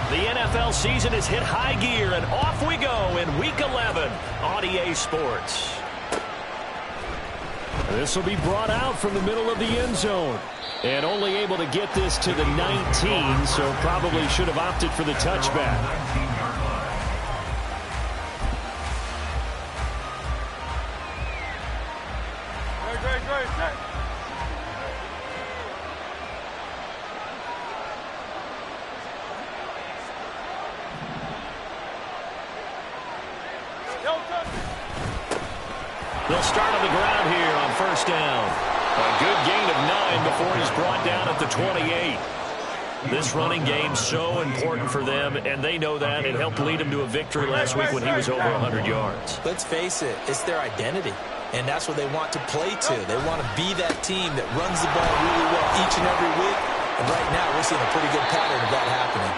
The NFL season has hit high gear, and off we go in Week 11 on EA Sports. This will be brought out from the middle of the end zone. And only able to get this to the 19, so probably should have opted for the touchback. Great. They'll start on the ground here on first down. A good gain of 9 before he's brought down at the 28. This running game so important for them, and they know that. It helped lead them to a victory last week when he was over 100 yards. Let's face it, it's their identity, and that's what they want to play to. They want to be that team that runs the ball really well each and every week, and right now we're seeing a pretty good pattern of that happening.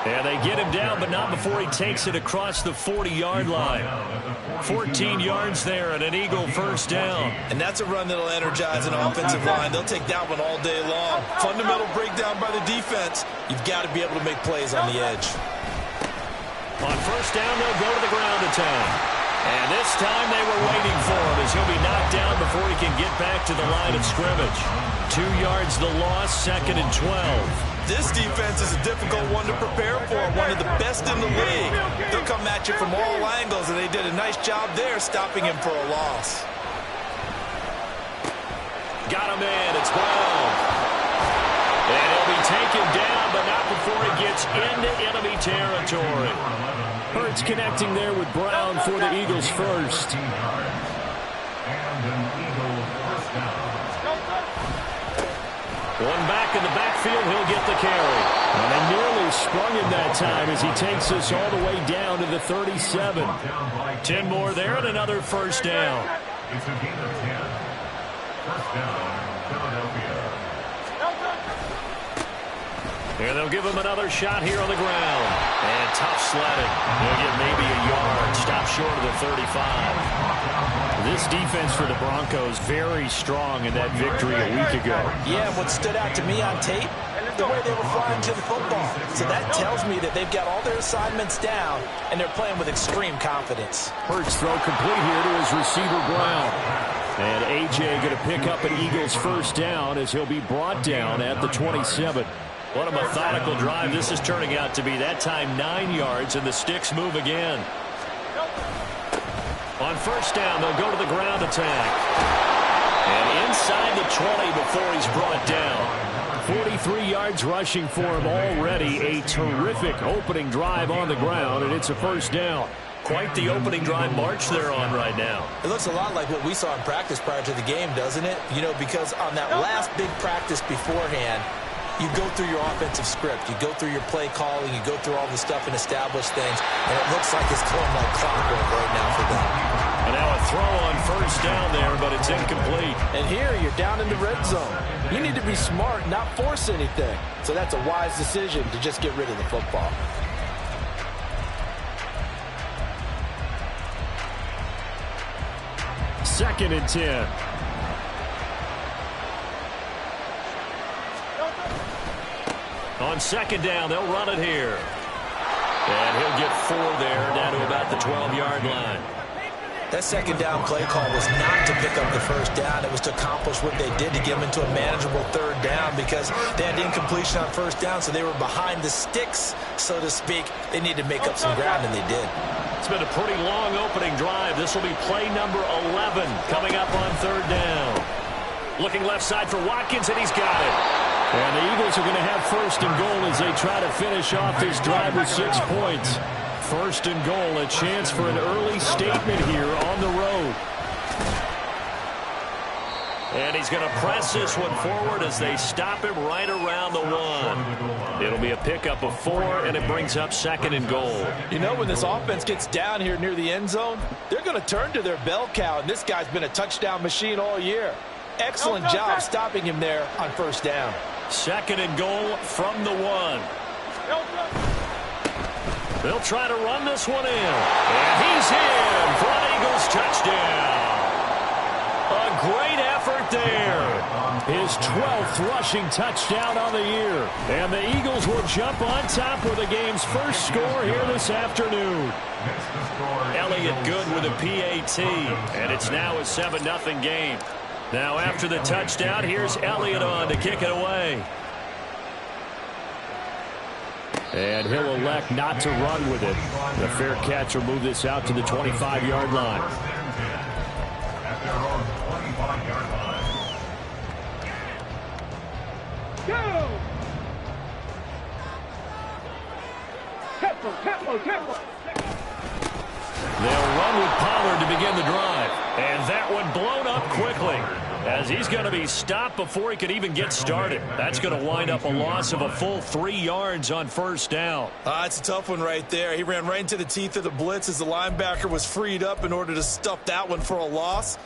And they get him down, but not before he takes it across the 40-yard line. 14 yards there and an Eagle first down. And that's a run that'll energize an offensive line. They'll take that one all day long. Fundamental breakdown by the defense. You've got to be able to make plays on the edge. On first down, they'll go to the ground attack. And this time they were waiting for him as he'll be knocked down before he can get back to the line of scrimmage. 2 yards the loss, 2nd and 12. This defense is a difficult one to prepare for, one of the best in the league. They'll come at you from all angles, and they did a nice job there stopping him for a loss. Got him in. It's Brown. And he'll be taken down, but not before he gets into enemy territory. Hurts connecting there with Brown for the Eagles first. One back in the backfield, he'll get the carry. And they nearly sprung him that time as he takes us all the way down to the 37. 10 more there and another first down. It's a gain of 10. First down, Philadelphia. And they'll give him another shot here on the ground. And tough sledding. They'll get maybe a yard. Stop short of the 35. This defense for the Broncos very strong in that victory a week ago. Yeah, what stood out to me on tape, the way they were flying to the football. So that tells me that they've got all their assignments down, and they're playing with extreme confidence. Hurts throw complete here to his receiver, Brown. And A.J. going to pick up an Eagles first down as he'll be brought down at the 27. What a methodical drive this is turning out to be. That time 9 yards, and the sticks move again. On first down, they'll go to the ground attack. And inside the 20 before he's brought down. 43 yards rushing for him already. A terrific opening drive on the ground, and it's a first down. Quite the opening drive march they're on right now. It looks a lot like what we saw in practice prior to the game, doesn't it? You know, because on that last big practice beforehand, you go through your offensive script. You go through your play calling. You go through all the stuff and establish things. And it looks like it's going like clockwork right now for them. And now a throw on first down there, but it's incomplete. And here you're down in the red zone. You need to be smart, not force anything. So that's a wise decision to just get rid of the football. Second and 10. On second down, they'll run it here. And he'll get 4 there, down to about the 12-yard line. That second down play call was not to pick up the first down. It was to accomplish what they did to get them into a manageable third down because they had incompletion on first down, so they were behind the sticks, so to speak. They needed to make up some ground, and they did. It's been a pretty long opening drive. This will be play number 11 coming up on third down. Looking left side for Watkins, and he's got it. And the Eagles are going to have first and goal as they try to finish off this drive with 6 points. First and goal, a chance for an early statement here on the road. And he's going to press this one forward as they stop him right around the 1. It'll be a pickup of 4, and it brings up second and goal. You know, when this offense gets down here near the end zone, they're going to turn to their bell cow, and this guy's been a touchdown machine all year. Excellent job stopping him there on first down. Second and goal from the 1. They'll try to run this one in. And he's in for an Eagles touchdown. A great effort there. His 12th rushing touchdown on the year. And the Eagles will jump on top with the game's first score here this afternoon. Elliott good with a PAT, and it's now a 7-0 game. Now after the touchdown, here's Elliott on to kick it away. And he'll elect not to run with it. The fair catch will move this out to the 25-yard line. At their own 25-yard line. Go! Tempo. They'll run with Pollard to begin the drive. And that one blown up quickly, as he's going to be stopped before he could even get started. That's going to wind up a loss of a full 3 yards on first down. It's a tough one right there. He ran right into the teeth of the blitz as the linebacker was freed up in order to stuff that one for a loss.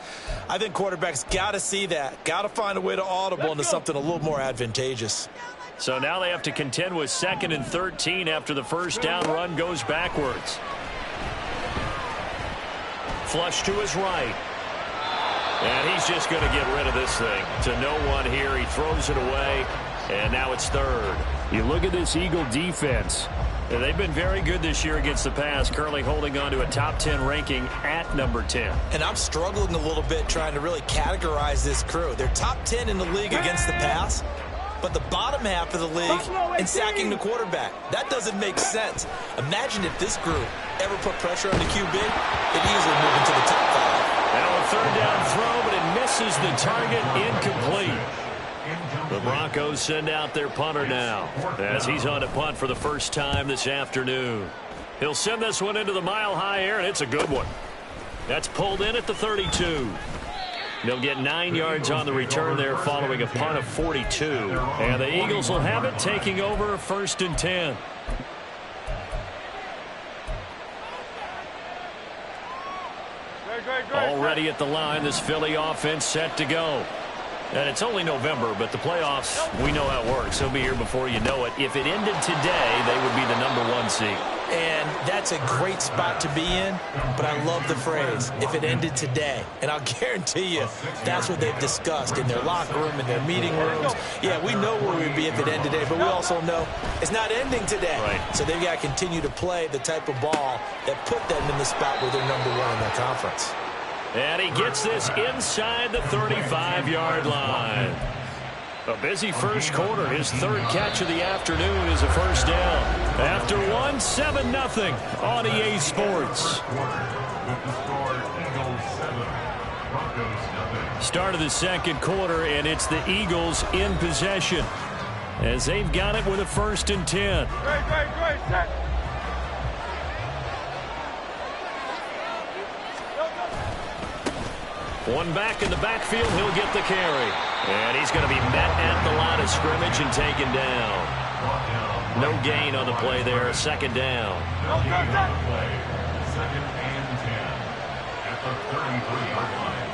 I think quarterbacks got to see that. Got to find a way to audible into something a little more advantageous. So now they have to contend with 2nd and 13 after the first down run goes backwards. Flush to his right. And he's just going to get rid of this thing to no one here. He throws it away, and now it's 3rd. You look at this Eagle defense. And they've been very good this year against the pass, currently holding on to a top 10 ranking at number 10. And I'm struggling a little bit trying to really categorize this crew. They're top 10 in the league against the pass, but the bottom half of the league in sacking the quarterback. That doesn't make sense. Imagine if this group ever put pressure on the QB, they'd easily move into the top 5. Now a 3rd down throw, but it misses the target, incomplete. The Broncos send out their punter now, as he's on to punt for the first time this afternoon. He'll send this one into the mile-high air, and it's a good one. That's pulled in at the 32. They'll get 9 yards on the return there following a punt of 42. And the Eagles will have it, taking over 1st and 10. Already at the line, this Philly offense set to go. And it's only November, but the playoffs, we know how it works. They'll be here before you know it. If it ended today, they would be the #1 seed. And that's a great spot to be in, but I love the phrase, if it ended today. And I'll guarantee you, that's what they've discussed in their locker room, in their meeting rooms. Yeah, we know where we'd be if it ended today, but we also know it's not ending today. Right. So they've got to continue to play the type of ball that put them in the spot where they're #1 in their conference. And he gets this inside the 35-yard line. A busy first quarter. His 3rd catch of the afternoon is a first down. After one, 7-0 on EA Sports. Start of the 2nd quarter, and it's the Eagles in possession, as they've got it with a 1st and 10. Great. One back in the backfield, he'll get the carry. And he's going to be met at the line of scrimmage and taken down. No gain on the play there, 2nd down. 2nd and 10 at the 33-yard line.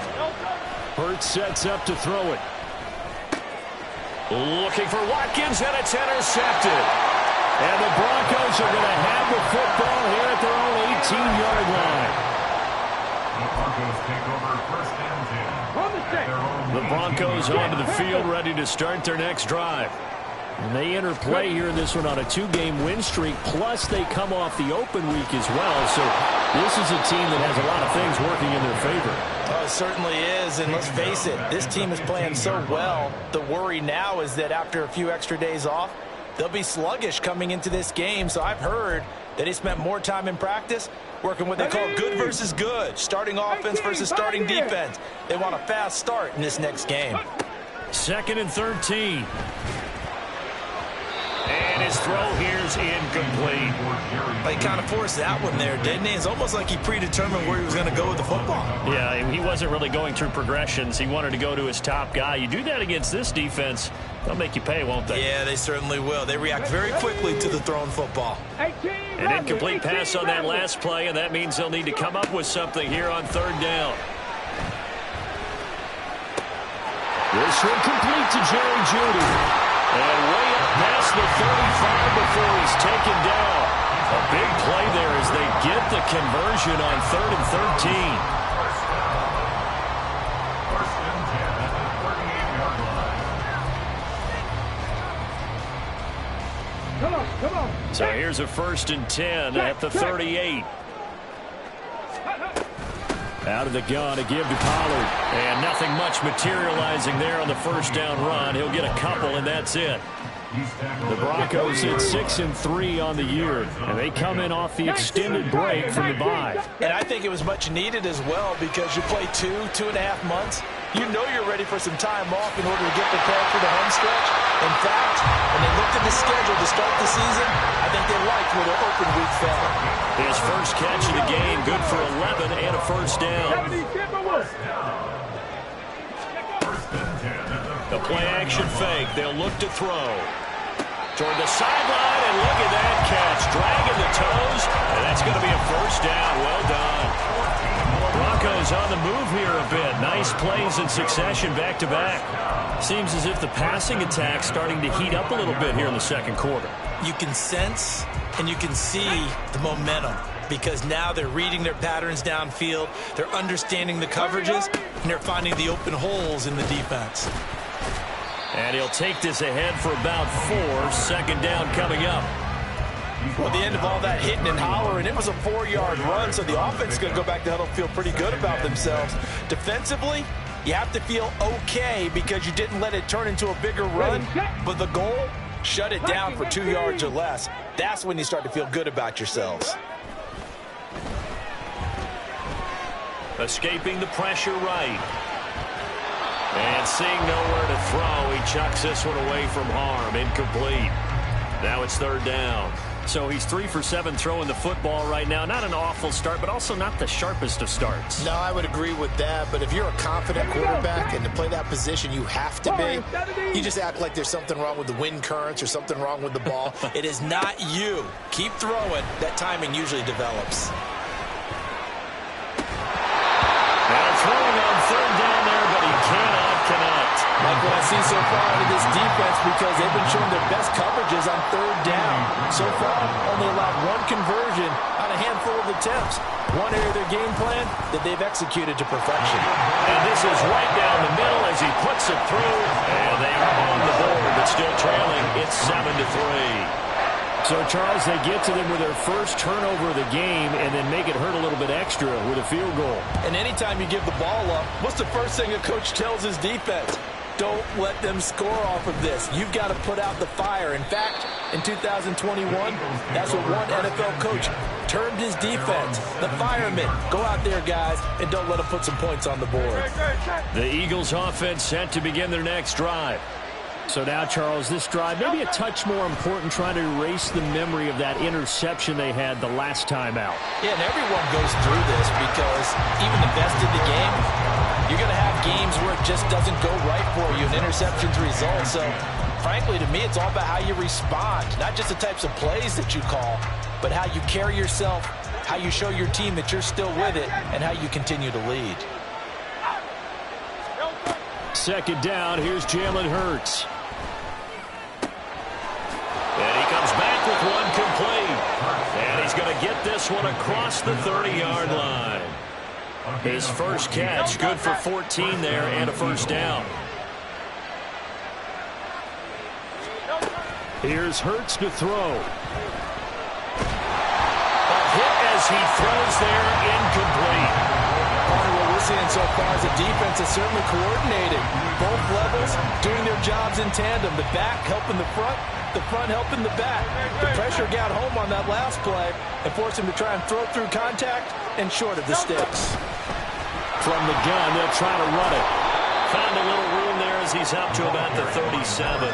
Hurts sets up to throw it. Looking for Watkins, and it's intercepted. And the Broncos are going to have the football here at their own 18-yard line. The Broncos take over 1st and 10. The Broncos onto the field, ready to start their next drive. And they enter play here in this one on a 2-game win streak, plus they come off the open week as well. So this is a team that has a lot of things working in their favor. Oh, it certainly is, and let's face it, this team is playing so well. The worry now is that after a few extra days off, they'll be sluggish coming into this game. So I've heard that he spent more time in practice working what they call good versus good, starting offense versus starting defense. They want a fast start in this next game. 2nd and 13. And his throw here's incomplete. He kind of forced that one there, didn't he? It's almost like he predetermined where he was going to go with the football. Yeah, he wasn't really going through progressions. He wanted to go to his top guy. You do that against this defense, they'll make you pay, won't they? Yeah, they certainly will. They react very quickly to the thrown football. An incomplete pass on that last play, and that means they'll need to come up with something here on 3rd down. This one complete to Jerry Jeudy. And way up past the 35 before he's taken down. A big play there as they get the conversion on 3rd and 13. 1st and Come on. So here's a 1st and 10 at the 38. Out of the gun to give to Pollard. And nothing much materializing there on the 1st down run. He'll get a couple, and that's it. The Broncos hit 6-3 on the year, and they come in off the extended break from the bye. And I think it was much needed as well because you play 2.5 months. You know you're ready for some time off in order to get prepared for the home stretch. In fact, when they looked at the schedule to start the season, I think they liked where their open week fell. His first catch of the game, good for 11 and a 1st down. The play-action fake. They'll look to throw. Toward the sideline, and look at that catch. Dragging the toes, and that's going to be a 1st down. Well done. Broncos on the move here a bit. Nice plays in succession back-to-back. Seems as if the passing attack's starting to heat up a little bit here in the 2nd quarter. You can sense and you can see the momentum because now they're reading their patterns downfield, they're understanding the coverages, and they're finding the open holes in the defense. And he'll take this ahead for about 4. 2nd down coming up. Well, the end of all that hitting and hollering, it was a 4-yard run, so the offense is going to go back to huddle, feel pretty good about themselves. Defensively, you have to feel okay because you didn't let it turn into a bigger run, but the goal, shut it down for 2 yards or less. That's when you start to feel good about yourselves. Escaping the pressure right. And seeing nowhere to throw, he chucks this one away from harm. Incomplete. Now it's 3rd down. So he's 3 for 7 throwing the football right now. Not an awful start, but also not the sharpest of starts. No, I would agree with that. But if you're a confident quarterback and to play that position, you have to be. You just act like there's something wrong with the wind currents or something wrong with the ball. It is not you. Keep throwing. That timing usually develops. Now throwing on 3rd down there, but he cannot connect. Like what I see so far out of this defense because they've been showing their best coverages on 3rd down. So far, only allowed 1 conversion on a handful of attempts. One area of their game plan that they've executed to perfection. And this is right down the middle as he puts it through. And they are on the board, but still trailing. It's 7-3. So, Charles, they get to them with their first turnover of the game and then make it hurt a little bit extra with a field goal. And anytime you give the ball up, what's the first thing a coach tells his defense? Don't let them score off of this. You've got to put out the fire. In fact, in 2021, that's what one NFL coach termed his defense. The firemen. Go out there, guys, and don't let them put some points on the board. The Eagles offense set to begin their next drive. So now, Charles, this drive maybe a touch more important, trying to erase the memory of that interception they had the last time out. Yeah, and everyone goes through this because even the best in the game, you're going to have games where it just doesn't go right for you, and interceptions result. So, frankly, to me, it's all about how you respond, not just the types of plays that you call, but how you carry yourself, how you show your team that you're still with it, and how you continue to lead. 2nd down, here's Jalen Hurts. And he comes back with one complete. And he's going to get this one across the 30-yard line. His first catch, good for 14 there and a 1st down. Here's Hurts to throw. A hit as he throws there, incomplete. Part of what we're seeing so far is the defense is certainly coordinated. Both levels doing their jobs in tandem. The back helping the front helping the back. The pressure got home on that last play and forced him to try and throw through contact and short of the sticks. From the gun, they'll try to run it. Found a little room there as he's up to about the 37.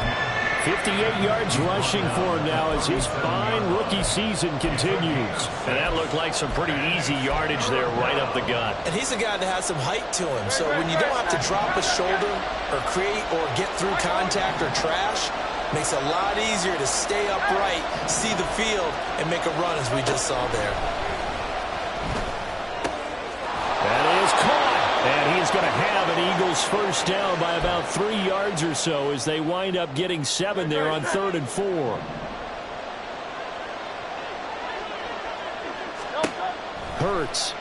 58 yards rushing for him now as his fine rookie season continues. And that looked like some pretty easy yardage there right up the gut. And he's a guy that has some height to him. So when you don't have to drop a shoulder or create or get through contact or trash, makes it a lot easier to stay upright, see the field, and make a run as we just saw there. That is caught. And he's going to have an Eagles first down by about 3 yards or so as they wind up getting 7 there on 3rd and 4. Hurts.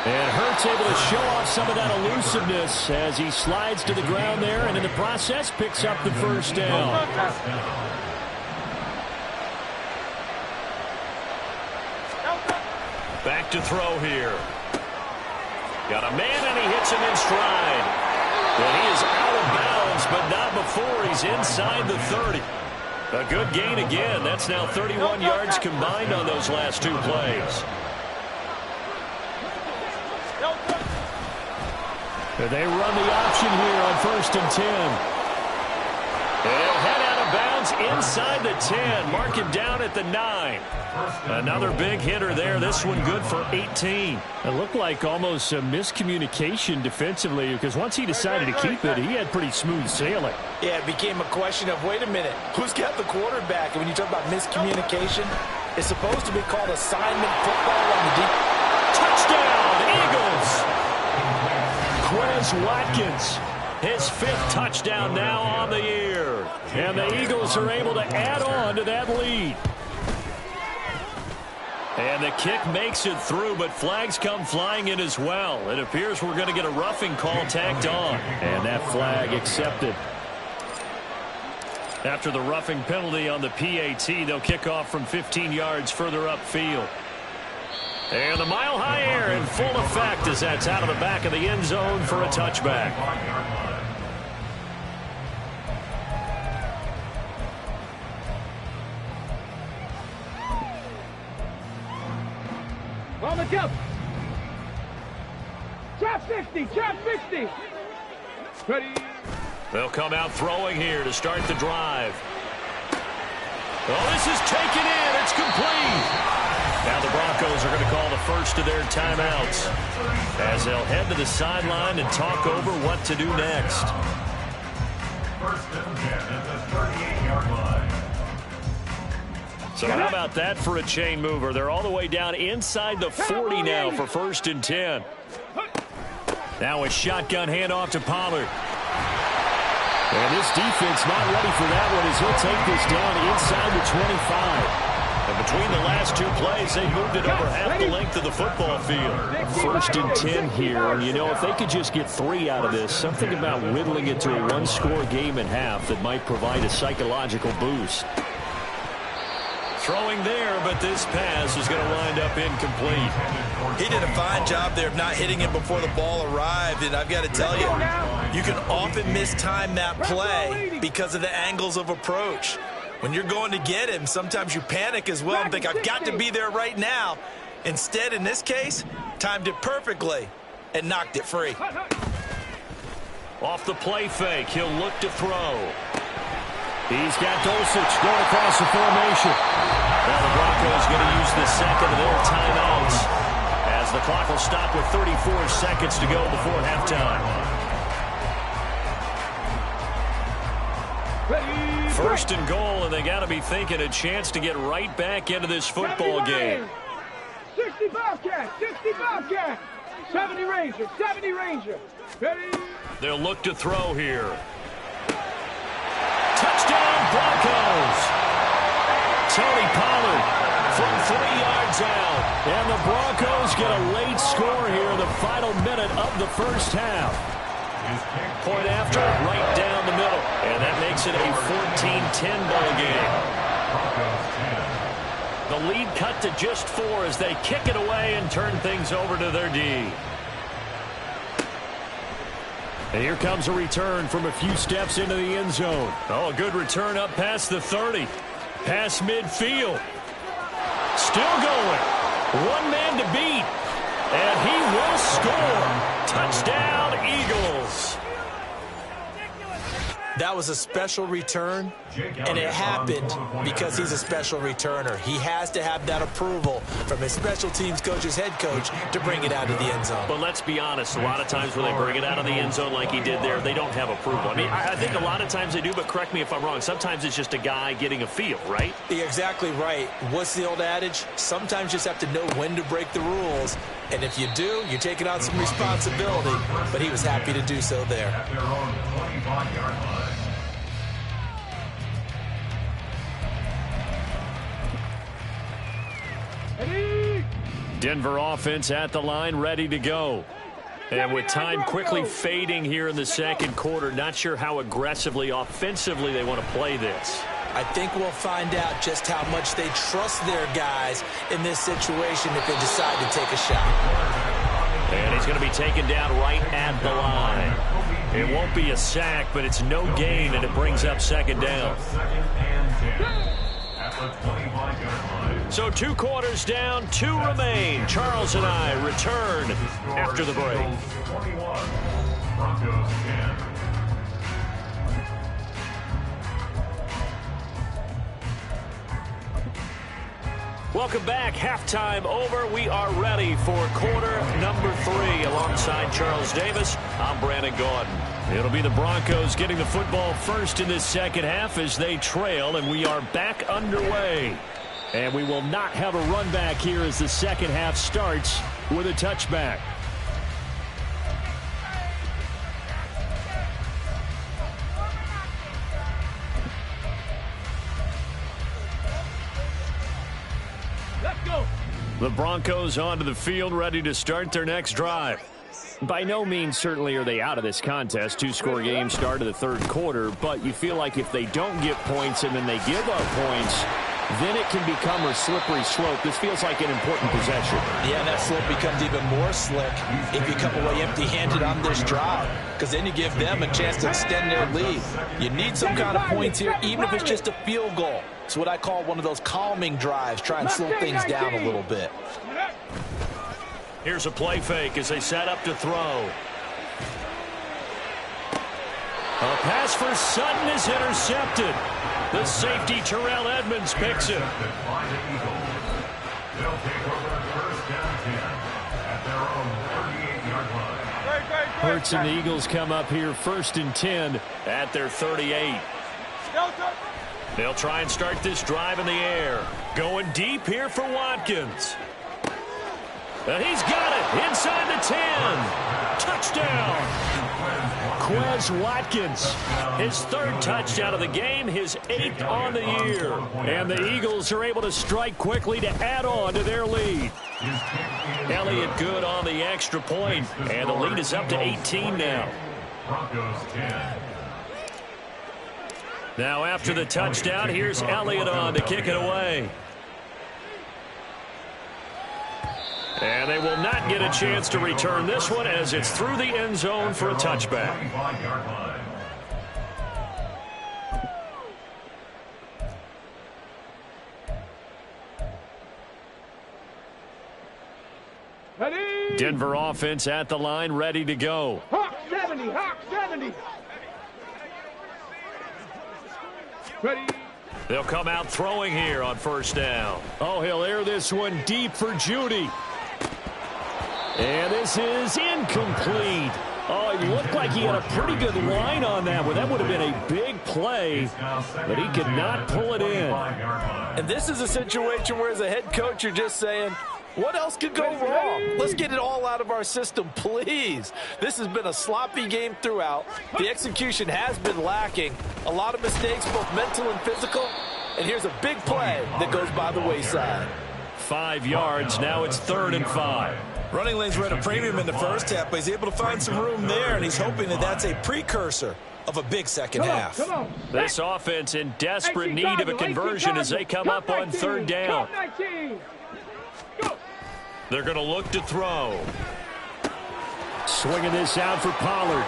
And Hurts able to show off some of that elusiveness as he slides to the ground there, and in the process picks up the first down. Back to throw here. Got a man, and he hits him in stride. And he is out of bounds, but not before he's inside the 30. A good gain again. That's now 31 yards combined on those last two plays. They run the option here on 1st and 10. They'll head out of bounds inside the 10. Mark him down at the 9. Another big hitter there. This one good for 18. It looked like almost a miscommunication defensively, because once he decided to keep it, he had pretty smooth sailing. Yeah, it became a question of, wait a minute, who's got the quarterback? And when you talk about miscommunication, it's supposed to be called assignment football on the deep. Touchdown, Eagles! Quez Watkins, his 5th touchdown now on the year. And the Eagles are able to add on to that lead. And the kick makes it through, but flags come flying in as well. It appears we're going to get a roughing call tacked on. And that flag accepted. After the roughing penalty on the PAT, they'll kick off from 15 yards further upfield. And the mile-high air in full effect as that's out of the back of the end zone for a touchback. On the jump. Trap 60, trap 60. Ready. They'll come out throwing here to start the drive. Oh, this is taken in. It's complete. Now the Broncos are going to call the first of their timeouts as they'll head to the sideline and talk over what to do next. 1st and 10 at the 38-yard line. So how about that for a chain mover? They're all the way down inside the 40 now for 1st and 10. Now a shotgun handoff to Pollard. And this defense not ready for that one as he'll take this down inside the 25. And between the last two plays, they moved it over half the length of the football field. 1st and 10 here. And, you know, if they could just get 3 out of this, something about whittling it to a one-score game at half that might provide a psychological boost. Throwing there, but this pass is going to wind up incomplete. He did a fine job there of not hitting it before the ball arrived, and I've got to tell you, you can often mistime that play because of the angles of approach. When you're going to get him, sometimes you panic as well and think, I've got to be there right now. Instead, in this case, timed it perfectly and knocked it free. Off the play fake, he'll look to throw. He's got Dulcich going across the formation. Now the Broncos going to use the second of their timeouts as the clock will stop with 34 seconds to go before halftime. 1st and goal, and they got to be thinking a chance to get right back into this football game. 60 Bobcat, 60 Bobcat, 70 Ranger, 70 Ranger. Ready? They'll look to throw here. Touchdown Broncos! Tony Pollard from 3 yards out. And the Broncos get a late score here in the final minute of the first half. Point after, right down the middle. And that makes it a 14-10 ball game. The lead cut to just 4 as they kick it away and turn things over to their D. And here comes a return from a few steps into the end zone. Oh, a good return up past the 30. Past midfield. Still going. One man to beat. And he will score. Touchdown, Eagles. That was a special return, and it happened because he's a special returner. He has to have that approval from his special teams coach's head coach to bring it out of the end zone. But let's be honest, a lot of times when they bring it out of the end zone like he did there, they don't have approval. I mean, I think a lot of times they do, but correct me if I'm wrong. Sometimes it's just a guy getting a feel, right? You're exactly right. What's the old adage? Sometimes you just have to know when to break the rules. And if you do, you're taking on some responsibility. But he was happy to do so there. At their own 25-yard line. Ready? Denver offense at the line, ready to go. And with time quickly fading here in the second quarter, not sure how aggressively, offensively they want to play this. I think we'll find out just how much they trust their guys in this situation if they decide to take a shot. And he's going to be taken down right at the line. It won't be a sack, but it's no gain, and it brings up second down. So 2 quarters down, 2 remain. Charles and I return after the break. Welcome back. Halftime over. We are ready for quarter number 3. Alongside Charles Davis, I'm Brandon Gaudin. It'll be the Broncos getting the football first in this second half as they trail, and we are back underway. And we will not have a run back here as the second half starts with a touchback. The Broncos onto the field, ready to start their next drive. By no means certainly are they out of this contest. 2-score game start of the third quarter, but you feel like if they don't get points and then they give up points, then it can become a slippery slope. This feels like an important possession. Yeah, and that slope becomes even more slick if you come away empty-handed on this drive, because then you give them a chance to extend their lead. You need some kind of points here, even if it's just a field goal. It's what I call one of those calming drives, try and slow things down a little bit. Here's a play fake as they set up to throw. A pass for Sutton is intercepted. The safety, Terrell Edmonds, picks it. Hurts and the Eagles come up here 1st and 10 at their 38. They'll try and start this drive in the air. Going deep here for Watkins. And he's got it inside the 10. Touchdown. Quez Watkins, his 3rd touchdown of the game, his 8th on the year. And the Eagles are able to strike quickly to add on to their lead. Elliott good on the extra point, and the lead is up to 18 now. Now after the touchdown, here's Elliott on to kick it away. And they will not get a chance to return this one as it's through the end zone for a touchback. Ready? Denver offense at the line, ready to go. Hawk 70, Hawk 70. Ready? They'll come out throwing here on 1st down. Oh, he'll air this one deep for Judy. And this is incomplete. Oh, it looked like he had a pretty good line on that one. That would have been a big play, but he could not pull it in. And this is a situation where as a head coach, you're just saying, what else could go wrong? Let's get it all out of our system, please. This has been a sloppy game throughout. The execution has been lacking. A lot of mistakes, both mental and physical. And here's a big play that goes by the wayside. 5 yards. Now it's 3rd and 5. Running lanes were at a premium in the first half, but he's able to find some room there, and he's hoping that that's a precursor of a big second half. This offense in desperate need of a conversion as they come up on 3rd down. They're going to look to throw. Swinging this out for Pollard.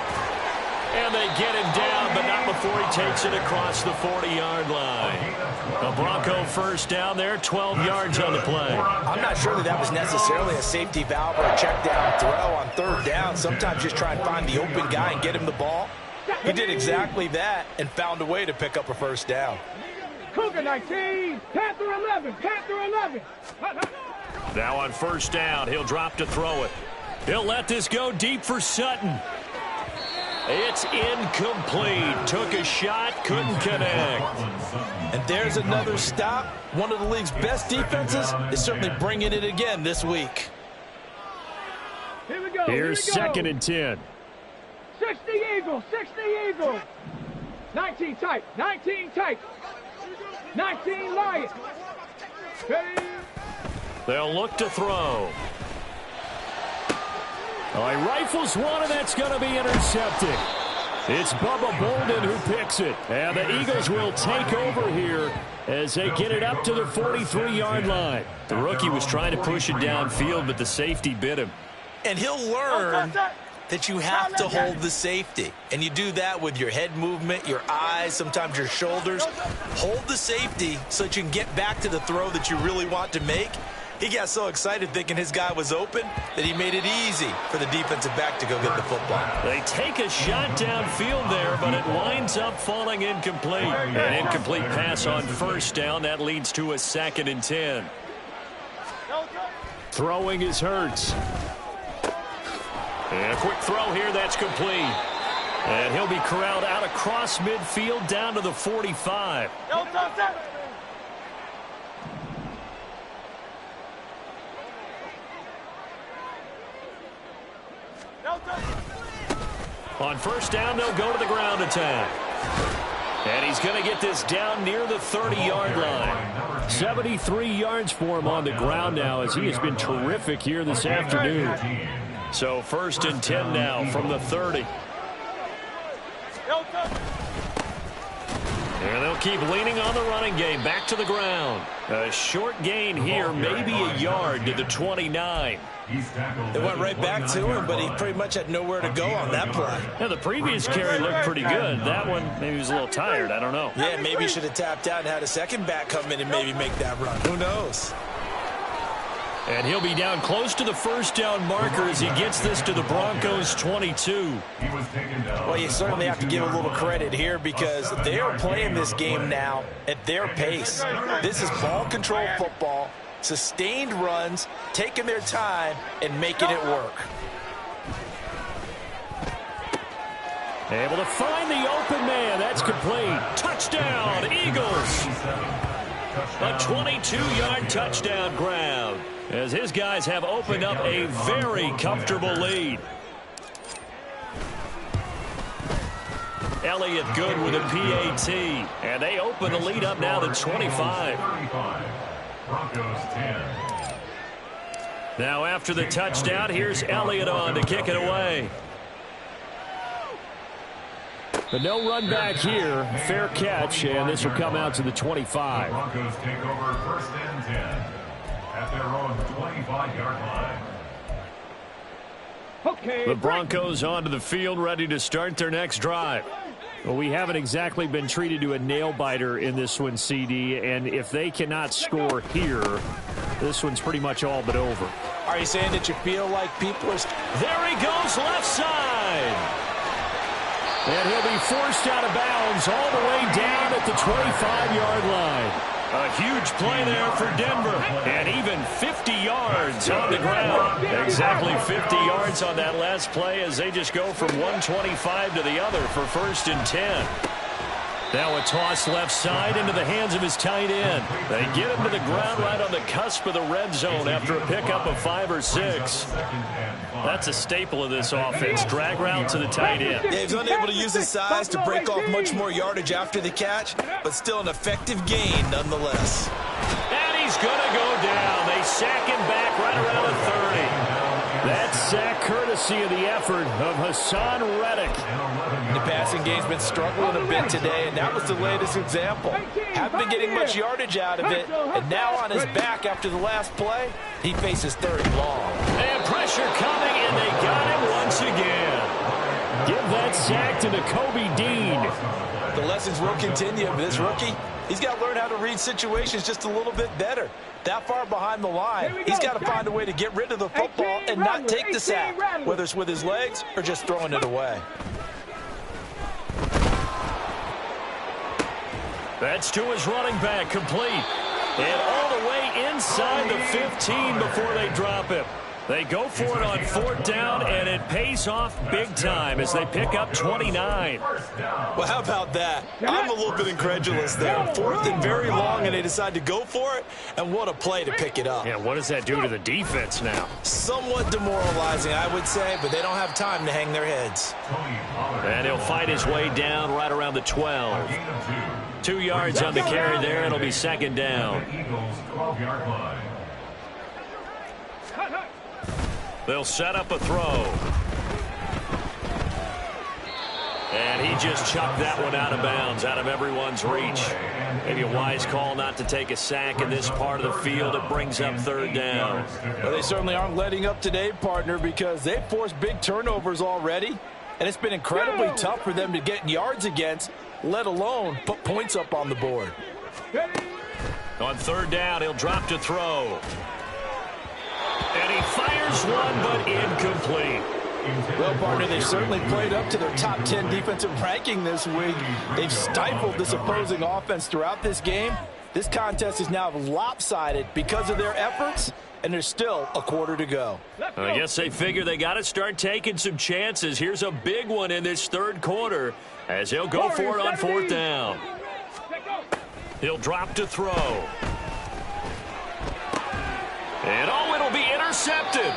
And they get him down, but not before he takes it across the 40-yard line. A Bronco 1st down there, 12 yards on the play. I'm not sure that was necessarily a safety valve or a check down throw on 3rd down. Sometimes just try and find the open guy and get him the ball. He did exactly that and found a way to pick up a 1st down. Cougar 19, Panther 11, Panther 11. Now on 1st down, he'll drop to throw it. He'll let this go deep for Sutton. It's incomplete. Took a shot, couldn't connect. And there's another stop. One of the league's best defenses is certainly bringing it again this week. Here we go. Here's 2nd and 10. 60 Eagles, 60 Eagles. 19 tight, 19 tight. 19 Lions. Ready? They'll look to throw. Oh, he rifles one, and that's going to be intercepted. It's Bubba Bolden who picks it. And the Eagles will take over here as they get it up to the 43-yard line. The rookie was trying to push it downfield, but the safety bit him. And he'll learn that you have to hold the safety. And you do that with your head movement, your eyes, sometimes your shoulders. Hold the safety so that you can get back to the throw that you really want to make. He got so excited thinking his guy was open that he made it easy for the defensive back to go get the football. They take a shot downfield there, but it winds up falling incomplete. An incomplete pass on first down. That leads to a 2nd and 10. Throwing is Hurts. And a quick throw here. That's complete. And he'll be corralled out across midfield down to the 45. On first down, they'll go to the ground attack. And he's going to get this down near the 30-yard line. 73 yards for him on the ground now as he has been terrific here this afternoon. So 1st and 10 now from the 30. And they'll keep leaning on the running game. Back to the ground. A short gain here, maybe a yard to the 29. They went right back to him, but he pretty much had nowhere to go on that play. Yeah, the previous carry looked pretty good. That one, maybe he was a little tired. I don't know. Yeah, maybe he should have tapped out and had a second back come in and maybe make that run. Who knows? And he'll be down close to the first down marker as he gets this to the Broncos' 22. Well, you certainly have to give a little credit here because they are playing this game now at their pace. This is ball control football, sustained runs, taking their time and making it work. Able to find the open man. That's complete. Touchdown, Eagles. A 22-yard touchdown grab as his guys have opened up a very comfortable lead. Elliott good with a PAT, and they open the lead up now to 25. Now after the touchdown, here's Elliott on to kick it away. But no run back here. Fair catch, and this will come out to the 25. Broncos take over 1st and 10 at their own 25-yard line. Okay. The Broncos onto the field, ready to start their next drive. Well, we haven't exactly been treated to a nail-biter in this one, CD, and if they cannot score here, this one's pretty much all but over. Are you saying that you feel like people are... There he goes, left side. And he'll be forced out of bounds all the way down at the 25-yard line. A huge play there for Denver. And even 50 yards on the ground. Exactly 50 yards on that last play as they just go from 125 to the other for 1st and 10. Now a toss left side into the hands of his tight end. They get him to the ground right on the cusp of the red zone after a pickup of 5 or 6. That's a staple of this offense. Drag route to the tight end. Yeah, he's unable to use his size to break off much more yardage after the catch, but still an effective gain nonetheless. And he's going to go down. They sack him back right around the 30. That sack courtesy of the effort of Hassan Reddick. The passing game's been struggling a bit today, and that was the latest example. Haven't been getting much yardage out of it, and now on his back after the last play, he faces 3rd and long. And pressure coming, and they got him once again. Give that sack to Nakobe Dean. The lessons will continue, but this rookie, he's got to learn how to read situations just a little bit better. That far behind the line, he's got to find a way to get rid of the football and not take the sack, whether it's with his legs or just throwing it away. That's to his running back, complete. And all the way inside the 15 before they drop him. They go for it on 4th down, and it pays off big time as they pick up 29. Well, how about that? I'm a little bit incredulous there. 4th and very long, and they decide to go for it, and what a play to pick it up. Yeah, what does that do to the defense now? Somewhat demoralizing, I would say, but they don't have time to hang their heads. And he'll fight his way down right around the 12. 2 yards on the carry there. It'll be 2nd down. They'll set up a throw. And he just chucked that one out of bounds, out of everyone's reach. Maybe a wise call not to take a sack in this part of the field. It brings up third down. Well, they certainly aren't letting up today, partner, because they've forced big turnovers already. And it's been incredibly tough for them to get yards against, let alone put points up on the board. On third down, he'll drop to throw. And he fires one, but incomplete. Well, partner, they've certainly played up to their top 10 defensive ranking this week. They've stifled this opposing offense throughout this game. This contest is now lopsided because of their efforts, and there's still a quarter to go. I guess they figure they got to start taking some chances. Here's a big one in this third quarter as he'll go for it on fourth down. He'll drop to throw. And it'll be intercepted.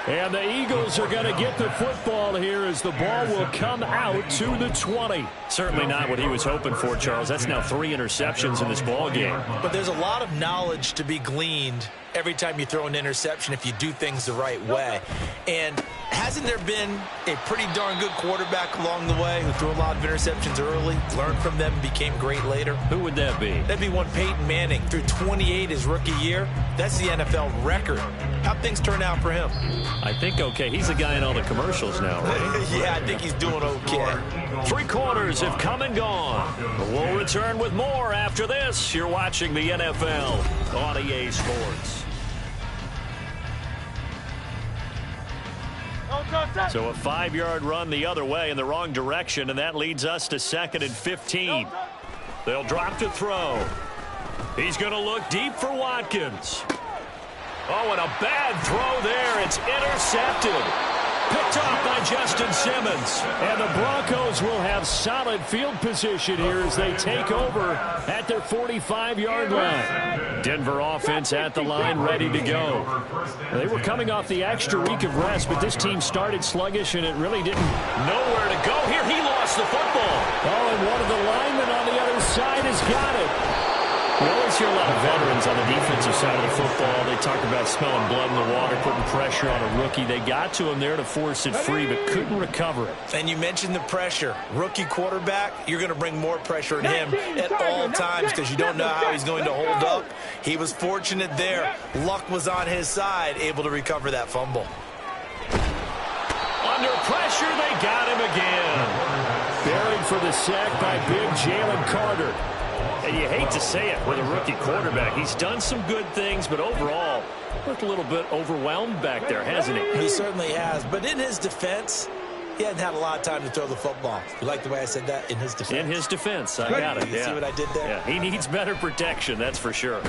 And the Eagles are going to get the football here as the ball will come out to the 20. Certainly not what he was hoping for, Charles. That's now 3 interceptions in this ball game. But there's a lot of knowledge to be gleaned every time you throw an interception if you do things the right way. And hasn't there been a pretty darn good quarterback along the way who threw a lot of interceptions early, learned from them, became great later? Who would that be? That'd be one Peyton Manning. Threw 28 his rookie year. That's the NFL record. How'd things turn out for him? I think okay. He's the guy in all the commercials now, right? Yeah, I think he's doing okay. 3 quarters have come and gone. We'll return with more after this. You're watching the NFL on EA Sports. So a 5-yard run the other way in the wrong direction, and that leads us to 2nd and 15. They'll drop to throw. He's going to look deep for Watkins. Oh, and a bad throw there. It's intercepted. Picked off by Justin Simmons. And the Broncos will have solid field position here as they take over at their 45-yard line. Denver offense at the line, ready to go. They were coming off the extra week of rest, but this team started sluggish, and it really didn't. Nowhere to go here. He lost the football. Oh, and one of the linemen on the other side has got it. We always hear a lot of veterans on the defensive side of the football. They talk about smelling blood in the water, putting pressure on a rookie. They got to him there to force it free, but couldn't recover it. And you mentioned the pressure. Rookie quarterback, you're going to bring more pressure on him at all times because you don't know how he's going to hold up. He was fortunate there. Luck was on his side, able to recover that fumble. Under pressure, they got him again. Buried for the sack by big Jalen Carter. And you hate to say it with a rookie quarterback. He's done some good things, but overall, looked a little bit overwhelmed back there, hasn't he? He certainly has. But in his defense, he hadn't had a lot of time to throw the football. You like the way I said that? In his defense. In his defense. I got it. You see what I did there? Yeah, he needs better protection, that's for sure.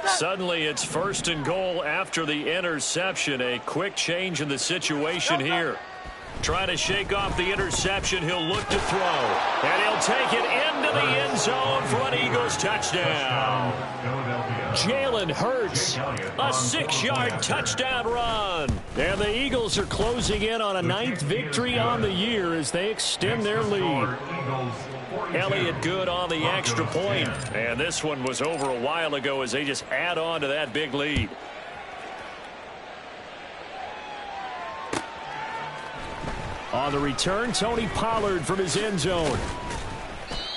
Suddenly it's 1st and goal after the interception. A quick change in the situation here. Trying to shake off the interception. He'll look to throw. And he'll take it into the end zone for an Eagles touchdown. Jalen Hurts, a 6-yard touchdown run. And the Eagles are closing in on a 9th victory on the year as they extend their lead. Elliott good on the extra point. And this one was over a while ago as they just add on to that big lead. On the return, Tony Pollard from his end zone.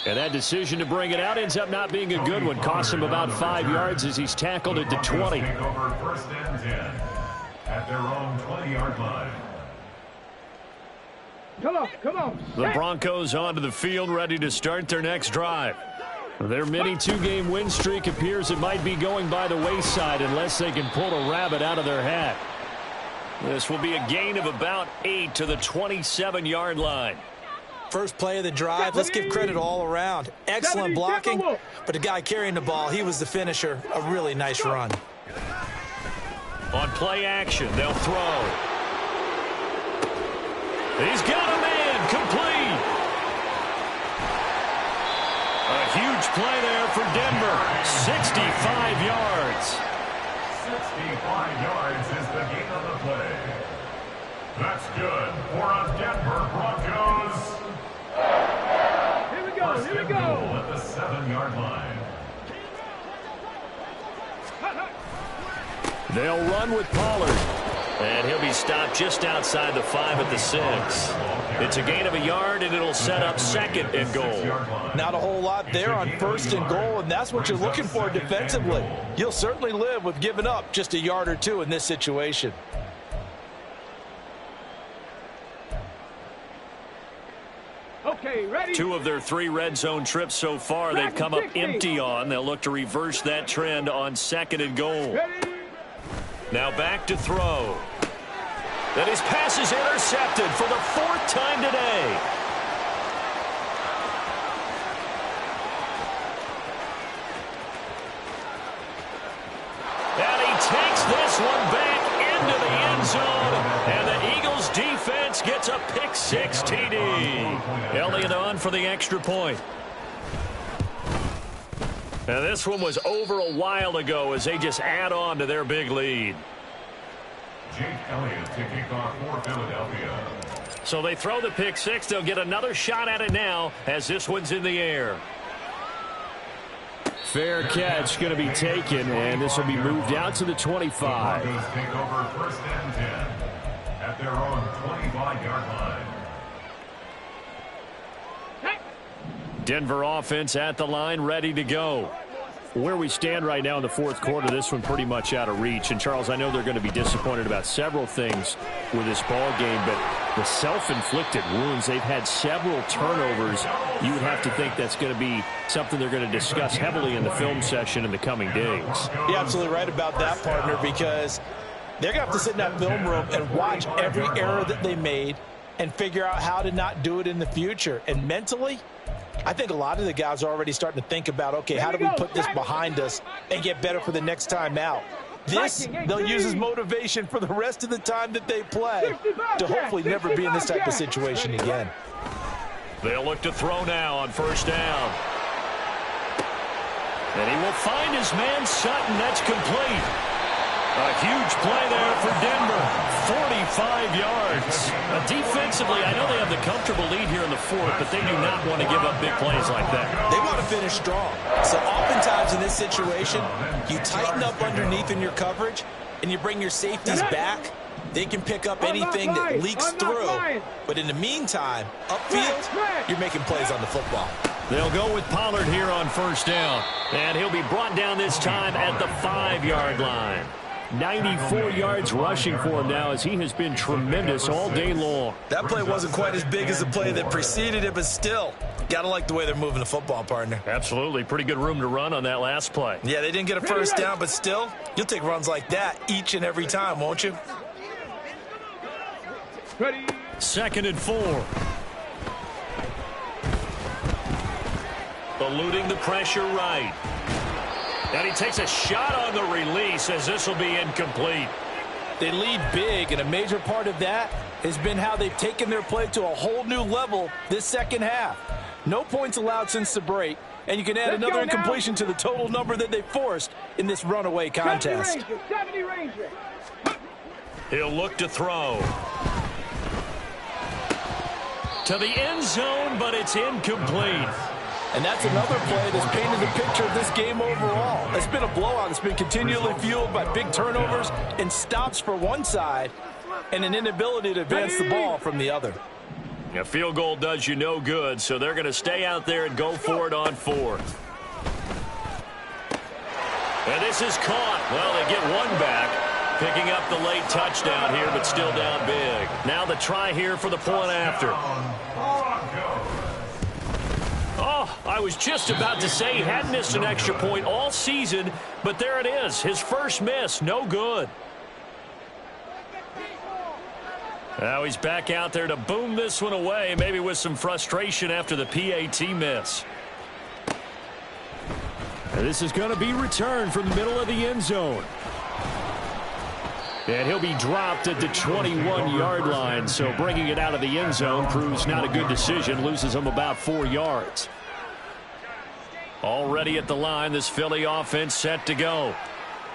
And that decision to bring it out ends up not being a good one. Costs him about 5 yards as he's tackled at the 20. Over 1st and 10 at their own 20-yard line. Come on. The Broncos onto the field, ready to start their next drive. Their mini 2-game win streak appears it might be going by the wayside unless they can pull a rabbit out of their hat. This will be a gain of about 8 to the 27-yard line. First play of the drive, let's give credit all around. Excellent blocking, but the guy carrying the ball, he was the finisher. A really nice run. On play action, they'll throw. He's got a man, complete. A huge play there for Denver, 65 yards. 65 yards is the gain on the play. That's good for a Denver Broncos. Here we go, here we go. At the 7-yard line. They'll run with Pollard. And he'll be stopped just outside the 5 at the 6. It's a gain of a yard, and it'll set up 2nd and goal. Not a whole lot there on 1st and goal, and that's what you're looking for defensively. You'll certainly live with giving up just a yard or two in this situation. Okay, ready? 2 of their 3 red zone trips so far they've come up empty on. They'll look to reverse that trend on 2nd and goal. Ready? Now back to throw. And his pass is intercepted for the 4th time today. And he takes this one back into the end zone. And the Eagles defense gets a pick-6 TD. Elliott on for the extra point. Now this one was over a while ago as they just add on to their big lead. Jake Elliott to kick off for Philadelphia. So they throw the pick-6. They'll get another shot at it now as this one's in the air. Fair catch going to be taken, and this will be moved out to the 25. The Broncos take over 1st and 10 at their own 25-yard line. Denver offense at the line, ready to go. Where we stand right now in the 4th quarter, this one pretty much out of reach. And, Charles, I know they're going to be disappointed about several things with this ball game, but the self-inflicted wounds, they've had several turnovers. You would have to think that's going to be something they're going to discuss heavily in the film session in the coming days. You're absolutely right about that, partner, because they're going to have to sit in that film room and watch every error that they made and figure out how to not do it in the future. And mentally, I think a lot of the guys are already starting to think about, okay, how do we put this behind us and get better for the next time out? This, they'll use as motivation for the rest of the time that they play to hopefully never be in this type of situation again. They'll look to throw now on 1st down. And he will find his man Sutton. That's complete. A huge play there for Denver. 45 yards. Defensively, I know they have the comfortable lead here in the 4th, but they do not want to give up big plays like that. They want to finish strong. So oftentimes in this situation, you tighten up underneath in your coverage, and you bring your safeties back. They can pick up anything that leaks through. But in the meantime, upfield, you're making plays on the football. They'll go with Pollard here on 1st down. And he'll be brought down this time at the 5-yard line. 94 yards rushing for him now as he has been tremendous all day long. That play wasn't quite as big as the play that preceded it, but still, got to like the way they're moving the football, partner. Absolutely. Pretty good room to run on that last play. Yeah, they didn't get a 1st down, but still, you'll take runs like that each and every time, won't you? Ready? 2nd and 4. Eluding the pressure right. And he takes a shot on the release as this will be incomplete. They lead big, and a major part of that has been how they've taken their play to a whole new level this 2nd half. No points allowed since the break, and you can add another incompletion to the total number that they forced in this runaway contest. 70 Ranger. He'll look to throw. To the end zone, but it's incomplete. And that's another play that's painted the picture of this game overall. It's been a blowout. It's been continually fueled by big turnovers and stops for one side and an inability to advance the ball from the other. A field goal does you no good, so they're going to stay out there and go for it on 4th. And this is caught. Well, they get one back, picking up the late touchdown here, but still down big. Now the try here for the point after. Oh, I was just about to say he hadn't missed an extra point all season, but there it is. His first miss, no good. Now he's back out there to boom this one away, maybe with some frustration after the PAT miss. And this is going to be returned from the middle of the end zone. And he'll be dropped at the 21-yard line, so bringing it out of the end zone proves not a good decision, loses him about 4 yards. Already at the line, this Philly offense set to go.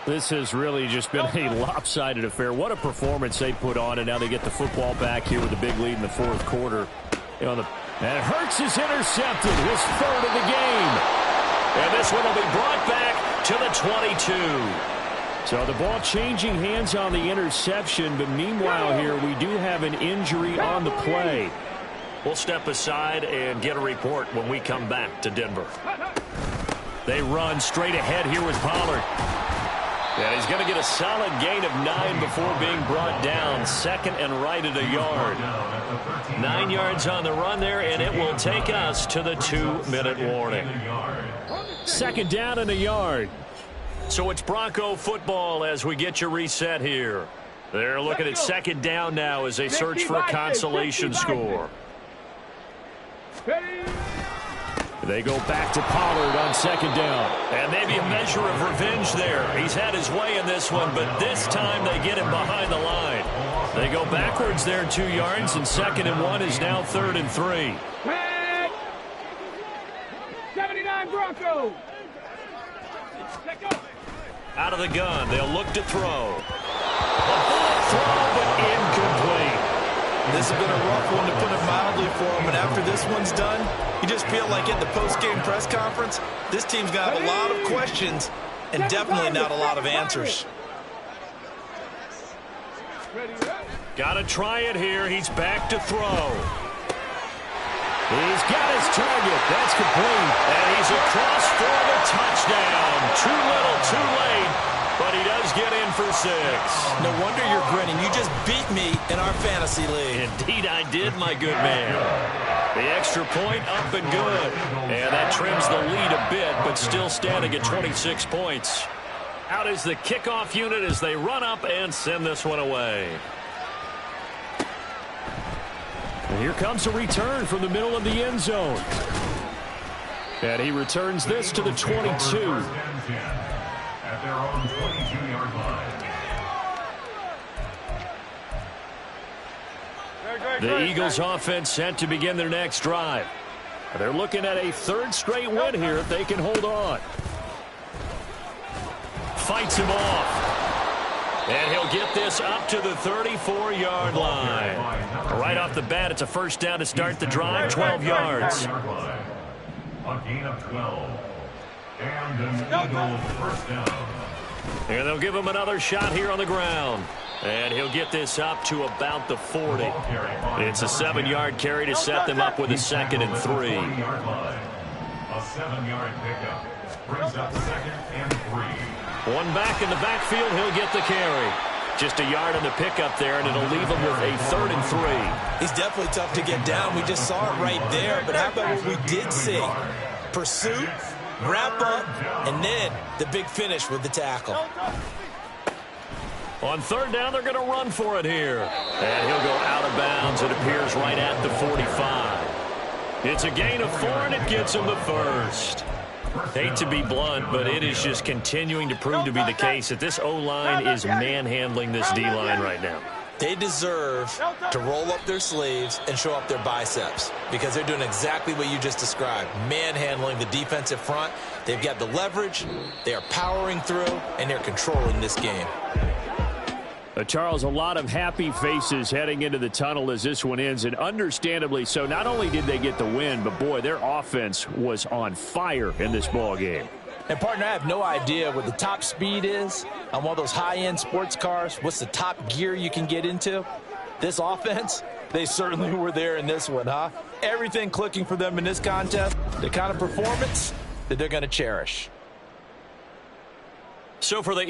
This has really just been a lopsided affair. What a performance they put on, and now they get the football back here with a big lead in the fourth quarter. And Hurts is intercepted, his third of the game. And this one will be brought back to the 22. So the ball changing hands on the interception, but meanwhile here we do have an injury on the play. We'll step aside and get a report when we come back to Denver. They run straight ahead here with Pollard. And he's going to get a solid gain of 9 before being brought down. Second and right at a yard. 9 yards on the run there, and it will take us to the 2-minute warning. Second down and a yard. So it's Bronco football as we get you reset here. They're looking at second down now as they search for a consolation score. They go back to Pollard on second down. And maybe a measure of revenge there. He's had his way in this one, but this time they get him behind the line. They go backwards there 2 yards, and second and 1 is now 3rd and 3. 79 Broncos. Out of the gun, they'll look to throw. A bullet throw, but incomplete. This has been a rough one, to put it mildly, for him. And after this one's done, you just feel like at the post-game press conference, this team's got a lot of questions and definitely not a lot of answers. Got to try it here. He's back to throw. He's got his target. That's complete. And he's across for the touchdown. Too little, too late. But he does get in for 6. No wonder you're grinning. You just beat me in our fantasy league. Indeed I did, my good man. The extra point up and good. And that trims the lead a bit, but still standing at 26 points. Out is the kickoff unit as they run up and send this one away. And here comes a return from the middle of the end zone. And he returns this to the 22. At their own 22-yard line. The Eagles offense set to begin their next drive. They're looking at a 3rd straight win here if they can hold on. Fights him off. And he'll get this up to the 34-yard line. Right off the bat, it's a first down to start the drive, 12 yards. A gain of 12. And an Eagle first down. And they'll give him another shot here on the ground. And he'll get this up to about the 40. It's a 7-yard carry to set them up with a 2nd and 3. A 7-yard pickup brings up 2nd and 3. One back in the backfield, he'll get the carry. Just a yard on the pickup there, and it'll leave him with a 3rd and 3. He's definitely tough to get down. We just saw it right there. But how about what we did see? Pursuit, wrap up, and then the big finish with the tackle. On 3rd down, they're going to run for it here. And he'll go out of bounds. It appears right at the 45. It's a gain of 4, and it gets him the 1st. Hate to be blunt, but it is just continuing to prove to be the case that this O-line is manhandling this D-line right now. They deserve to roll up their sleeves and show up their biceps because they're doing exactly what you just described, manhandling the defensive front. They've got the leverage, they are powering through, and they're controlling this game. Charles, a lot of happy faces heading into the tunnel as this one ends, and understandably so. Not only did they get the win, but boy, their offense was on fire in this ball game. And partner, I have no idea what the top speed is on one of those high-end sports cars. What's the top gear you can get into? This offense, they certainly were there in this one, huh? Everything clicking for them in this contest, the kind of performance that they're going to cherish. So for the